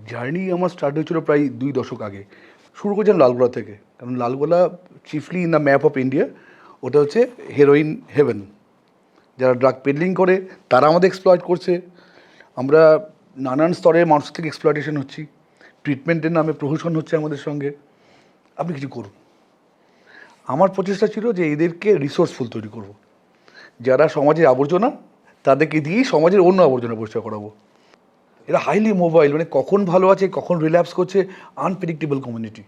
Journey আমার start হয়েছিল প্রায় 2 দশক আগে। শুরু করেছিলাম লালগোলা থেকে। কারণ Lalgola chiefly in the map of India, ওটা হচ্ছে হেরোইন হেভেন। যারা ড্রাগ পেডলিং করে তারা আমাদের এক্সপ্লয়েট করছে। আমরা নানান স্তরের মানুষ থেকে এক্সপ্লয়টেশন হচ্ছি। ট্রিটমেন্টের নামে প্রহসন হচ্ছে আমাদের সঙ্গে। আপনি কিছু করুন। আমার প্রচেষ্টা ছিল যে এদেরকে রিসোর্সফুল তৈরি করব। যারা সমাজের আবর্জনা তাদেরকে দিয়েই সমাজের অন্য আবর্জনা পরিষ্কার করাবো। এরা হাইলি মোবাইল, মানে কখন ভালো আছে কখন রিল্যাপস করছে, আনপ্রেডিক্টেবল কমিউনিটি।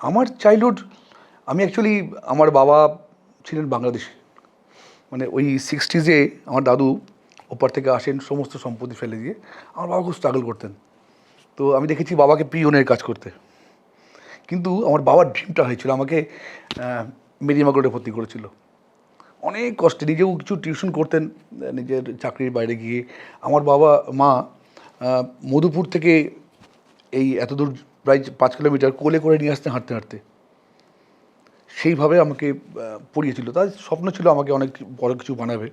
আমার চাইল্ডহুড, আমি অ্যাকচুয়ালি, আমার বাবা ছিলেন বাংলাদেশি। মানে ওই 60s আমার দাদু ওপার থেকে আসেন সমস্ত সম্পত্তি ফেলে দিয়ে। আমার বাবা খুব স্ট্রাগল করতেন। তো আমি দেখেছি বাবাকে পিওনের কাজ করতে। কিন্তু আমার বাবার ড্রিমটা হয়েছিল আমাকে মেদিনীমাগরে ভর্তি করেছিল। অনেক কষ্টে নিজেও কিছু টিউশন করতেন নিজের চাকরির বাইরে গিয়ে। আমার বাবা মা মধুপুর থেকে এই এতদূর প্রায় 5 কিলোমিটার কোলে করে নিয়ে আসতেন হাঁটতে হাঁটতে। সেইভাবে আমাকে পড়িয়েছিল। তার স্বপ্ন ছিল আমাকে অনেক বড় কিছু বানাবে।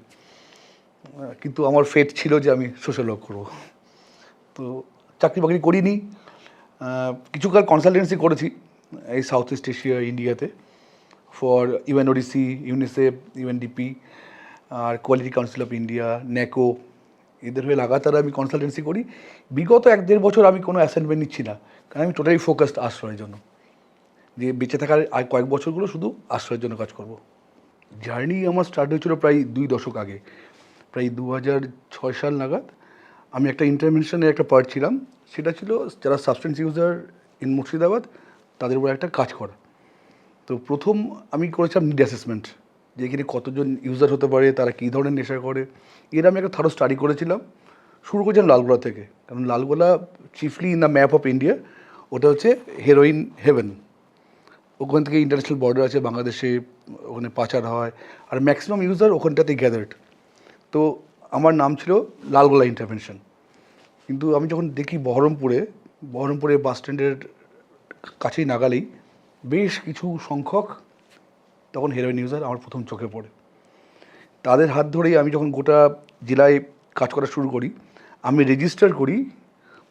কিন্তু আমার ফেট ছিল যে আমি সোশ্যাল ওয়ার্ক করবো। তো চাকরি বাকরি করিনি। কিছুকাল কনসালটেন্সি করেছি এই সাউথ ইস্ট এশিয়া ইন্ডিয়াতে, ফর ইউএনওডিসি, ইউনিসেফ, ইউএনডিপি আর quality council of India, NACO, এদের হয়ে লাগাতার আমি কনসালটেন্সি করি। বিগত 1-1.5 বছর আমি কোনো অ্যাসাইনমেন্ট নিচ্ছি না, কারণ আমি টোটালি ফোকাসড আশ্রয়ের জন্য, যে বেঁচে থাকার আর কয়েক বছরগুলো শুধু আশ্রয়ের জন্য কাজ করব। জার্নি আমার স্টার্ট হয়েছিল প্রায় 2 দশক আগে, প্রায় 2006 সাল নাগাদ। আমি একটা ইন্টারভেনশনের একটা পার্ট ছিলাম। সেটা ছিল যারা সাবস্টেন্স ইউজার ইন মুর্শিদাবাদ তাদের উপর একটা কাজ করা। তো প্রথম আমি করেছিলাম নিড অ্যাসেসমেন্ট, যে এখানে কতজন ইউজার হতে পারে, তারা কী ধরনের নেশা করে। এর আমি একটা থারো স্টাডি করেছিলাম। শুরু করেছিলাম লালগোলা থেকে, কারণ Lalgola chiefly in the map of India, ওটা হচ্ছে হেরোইন হেভেন। ওখান থেকে ইন্টারন্যাশনাল বর্ডার আছে বাংলাদেশে, ওখানে পাচার হয়, আর ম্যাক্সিমাম ইউজার ওখানটাতে গ্যাদার্ড। তো আমার নাম ছিল লালগোলা ইন্টারভেনশন। কিন্তু আমি যখন দেখি বহরমপুরে বাস স্ট্যান্ডের কাছেই নাগালেই বেশ কিছু সংখ্যক তখন হেরোইন ইউজার আমার প্রথম চোখে পড়ে। তাদের হাত ধরেই আমি যখন গোটা জেলায় কাজ করা শুরু করি, আমি রেজিস্টার করি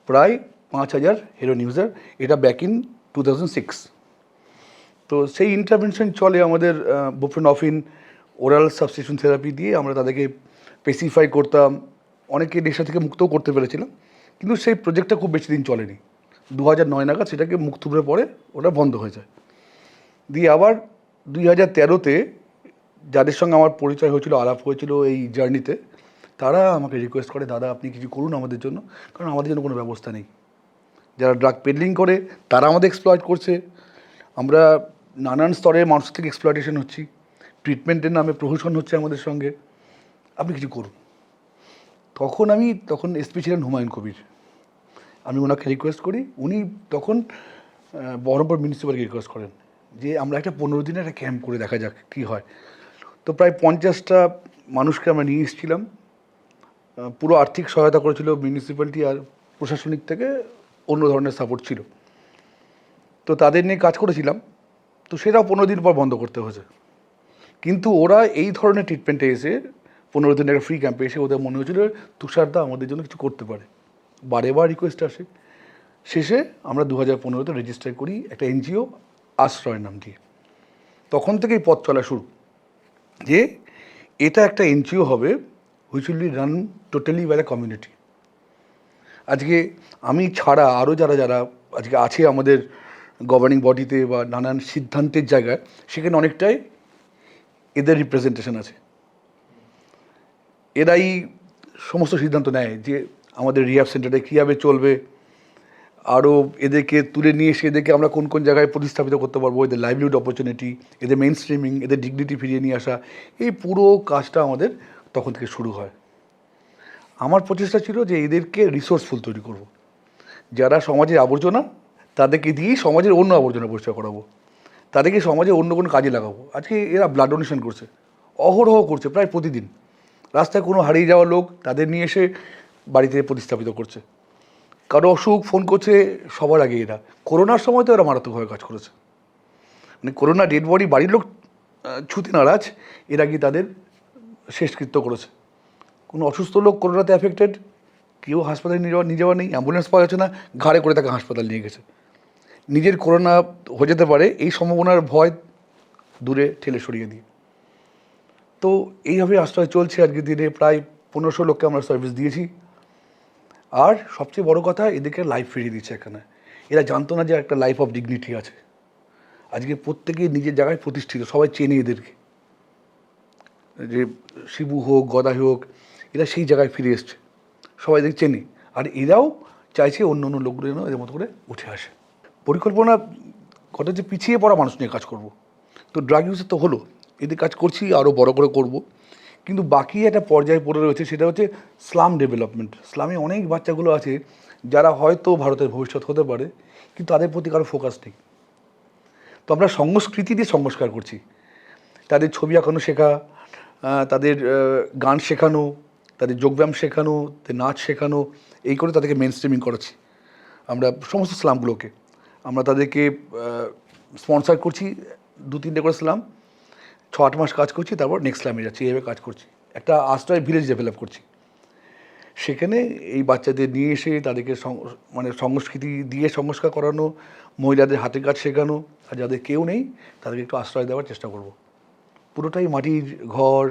প্রায় 5,000 হেরোইন ইউজার। এটা ব্যাক ইন 2006। তো সেই ইন্টারভেনশন চলে আমাদের বুপ্রেনফিন, ওরাল সাবস্টিটিউশন থেরাপি দিয়ে আমরা তাদেরকে পেসিফাই করতাম। অনেকে নেশা থেকে মুক্তও করতে পেরেছিলাম। কিন্তু সেই প্রজেক্টটা খুব বেশি দিন চলেনি। 2009 নাগাদ সেটাকে মুখ থুবড়ে পড়ে ওটা বন্ধ হয়ে যায়। দিয়ে আবার 2013-তে যাদের সঙ্গে আমার পরিচয় হয়েছিল, আলাপ হয়েছিল এই জার্নিতে, তারা আমাকে রিকোয়েস্ট করে, দাদা আপনি কিছু করুন আমাদের জন্য, কারণ আমাদের জন্য কোনো ব্যবস্থা নেই। যারা ড্রাগ পেডলিং করে তারা আমাদের এক্সপ্লয়েট করছে। আমরা নানান স্তরের মানুষ থেকে এক্সপ্লয়টেশন হচ্ছি। ট্রিটমেন্টের নামে প্রহসন হচ্ছে আমাদের সঙ্গে। আপনি কিছু করুন। তখন এসপি ছিলেন হুমায়ুন কবির। আমি ওনাকে রিকোয়েস্ট করি। উনি তখন বহরমপুর মিউনিসিপ্যালিটি রিকোয়েস্ট করেন যে আমরা একটা 15 দিনের একটা ক্যাম্প করে দেখা যাক কী হয়। তো প্রায় 50টা মানুষকে আমরা নিয়ে এসেছিলাম। পুরো আর্থিক সহায়তা করেছিল মিউনিসিপ্যালিটি, আর প্রশাসনিক থেকে অন্য ধরনের সাপোর্ট ছিল। তো তাদের নিয়ে কাজ করেছিলাম। তো সেটাও 15 দিন পর বন্ধ করতে হয়েছে। কিন্তু ওরা এই ধরনের ট্রিটমেন্টে এসে 15 দিনের একটা ফ্রি ক্যাম্পে এসে ওদের মনে হয়েছিল তুষারদা আমাদের জন্য কিছু করতে পারে। বারে রিকোয়েস্ট আসে। শেষে আমরা 2015-তে রেজিস্টার করি একটা এনজিও আশ্রয় নাম দিয়ে। তখন থেকেই পথ চলা শুরু, যে এটা একটা এনজিও হবে which will be run totally by the community. আজকে আমি ছাড়া আরও যারা আজকে আছে আমাদের গভর্নিং বডিতে বা নানান সিদ্ধান্তের জায়গায়, সেখানে অনেকটাই এদের রিপ্রেজেন্টেশন আছে। এরাই সমস্ত সিদ্ধান্ত নেয় যে আমাদের রিহ্যাব সেন্টারটা কীভাবে চলবে, আরও এদেরকে তুলে নিয়ে এসে এদেরকে আমরা কোন কোন জায়গায় প্রতিস্থাপিত করতে পারবো, এদের লাইভলিহুড অপরচুনিটি, এদের মেইন স্ট্রিমিং, এদের ডিগনিটি ফিরিয়ে নিয়ে আসা, এই পুরো কাজটা আমাদের তখন থেকে শুরু হয়। আমার প্রচেষ্টা ছিল যে এদেরকে রিসোর্সফুল তৈরি করব। যারা সমাজের আবর্জনা তাদেরকে দিয়েই সমাজের অন্য আবর্জনা পরিষ্কার করাবো। তাদেরকে সমাজে অন্য কোনো কাজে লাগাবো। আজকে এরা ব্লাড ডোনেশন করছে, অহরহ করছে, প্রায় প্রতিদিন। রাস্তায় কোনো হারিয়ে যাওয়া লোক তাদের নিয়ে এসে বাড়িতে প্রতিস্থাপিত করছে। কারো অসুখ ফোন করছে সবার আগে এরা। করোনার সময় তো এরা মারাত্মকভাবে কাজ করেছে। মানে করোনা ডেড বডি বাড়ির লোক ছুতে নারাজ, এরা কি তাদের শেষকৃত্য করেছে। কোনো অসুস্থ লোক করোনাতে অ্যাফেক্টেড, কেউ হাসপাতালে নিয়ে যাওয়া নেই, অ্যাম্বুলেন্স পাওয়া যাচ্ছে না, ঘাড়ে করে তাকে হাসপাতাল নিয়ে গেছে। নিজের করোনা হয়ে যেতে পারে এই সম্ভাবনার ভয় দূরে ঠেলে সরিয়ে দিয়ে। তো এইভাবে আশ্রয় চলছে আজকের দিনে। প্রায় 1500 লোককে আমরা সার্ভিস দিয়েছি। আর সবচেয়ে বড় কথা, এদেরকে লাইফ ফিরিয়ে দিচ্ছে এখানে। এরা জানতো না যে একটা লাইফ অফ ডিগনিটি আছে। আজকে প্রত্যেকে নিজের জায়গায় প্রতিষ্ঠিত, সবাই চেনে এদেরকে, যে শিবু হোক গদাই হোক, এরা সেই জায়গায় ফিরে এসছে, সবাই এদের চেনে। আর এরাও চাইছে অন্য অন্য লোকগুলো যেন এদের মতো করে উঠে আসে। পরিকল্পনা কটা যে পিছিয়ে পড়া মানুষ নিয়ে কাজ করব। তো ড্রাগ ইউজের তো হলো, এদের কাজ করছি, আরও বড় করে করব। কিন্তু বাকি একটা পর্যায়ে পড়ে রয়েছে, সেটা হচ্ছে স্লাম ডেভেলপমেন্ট। স্লামে অনেক বাচ্চাগুলো আছে যারা হয়তো ভারতের ভবিষ্যৎ হতে পারে, কিন্তু তাদের প্রতি কারো ফোকাস নেই। তো আমরা সংস্কৃতি দিয়ে সংস্কার করছি, তাদের ছবি আঁকানো শেখা, তাদের গান শেখানো, তাদের যোগব্যায়াম শেখানো, তাদের নাচ শেখানো, এই করে তাদেরকে মেন স্ট্রিমিং করাচ্ছি আমরা সমস্ত স্লামগুলোকে। আমরা তাদেরকে স্পন্সর করছি 2-3টে করে স্লাম, 6-8 মাস কাজ করছি, তারপর নেক্সট স্লামে যাচ্ছি, এইভাবে কাজ করছি। একটা আশ্রয় ভিলেজ ডেভেলপ করছি, সেখানে এই বাচ্চাদের নিয়ে এসে তাদেরকে মানে সংস্কৃতি দিয়ে সংস্কার করানো, মহিলাদের হাতের কাজ শেখানো, আর যাদের কেউ নেই তাদেরকে একটু আশ্রয় দেওয়ার চেষ্টা করব। পুরোটাই মাটির ঘর,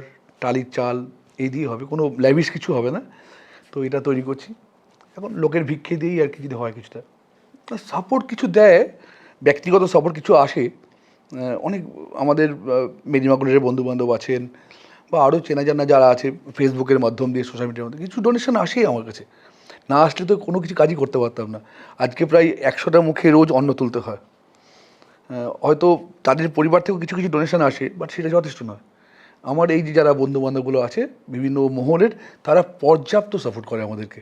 টালির চাল, এই দিয়ে হবে, কোনো ল্যাভিশ কিছু হবে না। তো এটা তৈরি করছি এখন, লোকের ভিক্ষে দিয়েই আর কি, যদি হয় কিছুটা সাপোর্ট কিছু দেয়, ব্যক্তিগত সাপোর্ট কিছু আসে। অনেক আমাদের মেদিনীপুরের বন্ধুবান্ধব আছেন, বা আরও চেনা জানা যারা আছে ফেসবুকের মাধ্যম দিয়ে, সোশ্যাল মিডিয়ার মধ্যে কিছু ডোনেশন আসেই আমার কাছে। না আসলে তো কোনো কিছু কাজই করতে পারতাম না। আজকে প্রায় 100টা মুখে রোজ অন্ন তুলতে হয়। হয়তো তাদের পরিবার থেকেও কিছু কিছু ডোনেশন আসে, বাট সেটা যথেষ্ট নয়। আমার এই যে যারা বন্ধুবান্ধবগুলো আছে বিভিন্ন মহলের, তারা পর্যাপ্ত সাপোর্ট করে আমাদেরকে,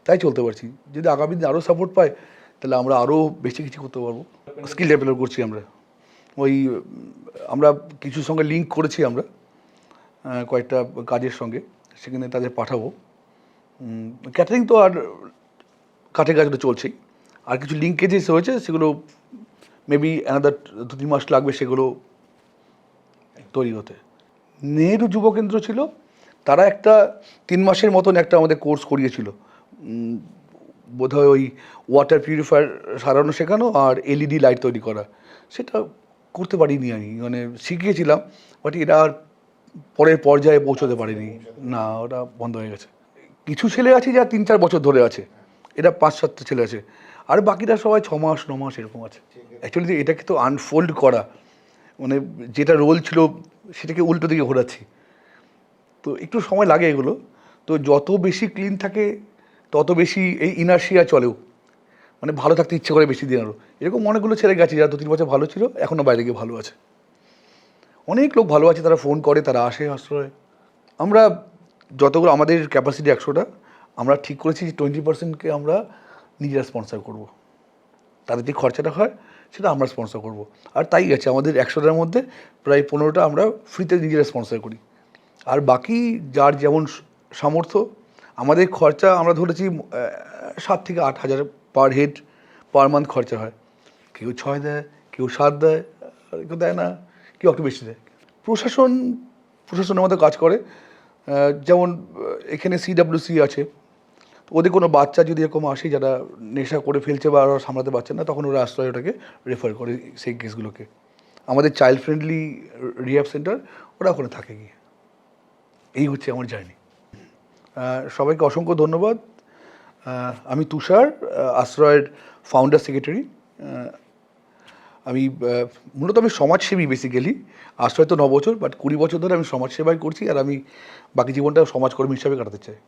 তাই চলতে পারছি। যদি আগামী দিনে আরও সাপোর্ট পাই, তাহলে আমরা আরও বেশি কিছু করতে পারবো। স্কিল ডেভেলপ করছি আমরা, ওই আমরা কিছুর সঙ্গে লিঙ্ক করেছি আমরা কয়েকটা কাজের সঙ্গে, সেখানে তাদের পাঠাবো। ক্যাটারিং তো আর কাঠের কাজগুলো চলছেই, আর কিছু লিঙ্কেজেস হয়েছে, সেগুলো মেবি অ্যানাদার 2-3 মাস লাগবে সেগুলো তৈরি হতে। নেহেরু যুব কেন্দ্র ছিল, তারা একটা 3 মাসের মতন একটা আমাদের কোর্স করিয়েছিল, বোধহয় ওই ওয়াটার পিউরিফায়ার সারানো শেখানো আর এলইডি লাইট তৈরি করা। সেটা করতে পারিনি আমি, মানে শিখিয়েছিলাম, বাট এরা আর পরের পর্যায়ে পৌঁছতে পারেনি, না ওটা বন্ধ হয়ে গেছে। কিছু ছেলে আছে যারা 3-4 বছর ধরে আছে, এরা 5-7টা ছেলে আছে, আর বাকিরা সবাই 6 মাস 9 মাস এরকম আছে। অ্যাকচুয়ালি এটাকে তো আনফোল্ড করা, মানে যেটা রোল ছিল সেটাকে উল্টো দিকে ঘোরাচ্ছি, তো একটু সময় লাগে এগুলো। তো যত বেশি ক্লিন থাকে তত বেশি এই ইনার্শিয়া চলেও, মানে ভালো থাকতে ইচ্ছে করে বেশি দিন আরও। এরকম অনেকগুলো ছেলে গেছে যারা 2-3 বছর ভালো ছিল, এখনও বাইরে গিয়ে ভালো আছে। অনেক লোক ভালো আছে, তারা ফোন করে, তারা আসে আশ্রয়। আমরা যতগুলো আমাদের ক্যাপাসিটি 100টা, আমরা ঠিক করেছি যে 20%কে আমরা নিজেরা স্পন্সর করব। তাদের যে খরচাটা হয় সেটা আমরা স্পন্সর করব। আর তাই আছে, আমাদের 100টার মধ্যে প্রায় 15টা আমরা ফ্রিতে নিজেরা স্পন্সর করি। আর বাকি যার যেমন সামর্থ্য, আমাদের খরচা আমরা ধরেছি 7 থেকে 8 হাজার পার হেড পার মান্থ খরচা হয়। কেউ 6 দেয়, কেউ 7 দেয়, কেউ দেয় না, কেউ একটু বেশি দেয়। প্রশাসনের মধ্যে কাজ করে, যেমন এখানে সিডাব্লিউসি আছে, ওদের কোনো বাচ্চা যদি এরকম আসে যারা নেশা করে ফেলছে বা ওরা সামলাতে পারছে না, তখন ওরা আশ্রয় ওটাকে রেফার করে সেই কেসগুলোকে। আমাদের চাইল্ড ফ্রেন্ডলি রিহ্যাব সেন্টার, ওরা ওখানে থাকে গিয়ে। এই হচ্ছে আমার জার্নি। সবাইকে অসংখ্য ধন্যবাদ। আমি তুষার, আশ্রয়ের ফাউন্ডার সেক্রেটারি। আমি মূলত আমি সমাজসেবী বেসিক্যালি। আশ্রয় তো 9 বছর, বাট 20 বছর ধরে আমি সমাজসেবাই করছি, আর আমি বাকি জীবনটা সমাজকর্মী হিসাবে কাটাতে চাই।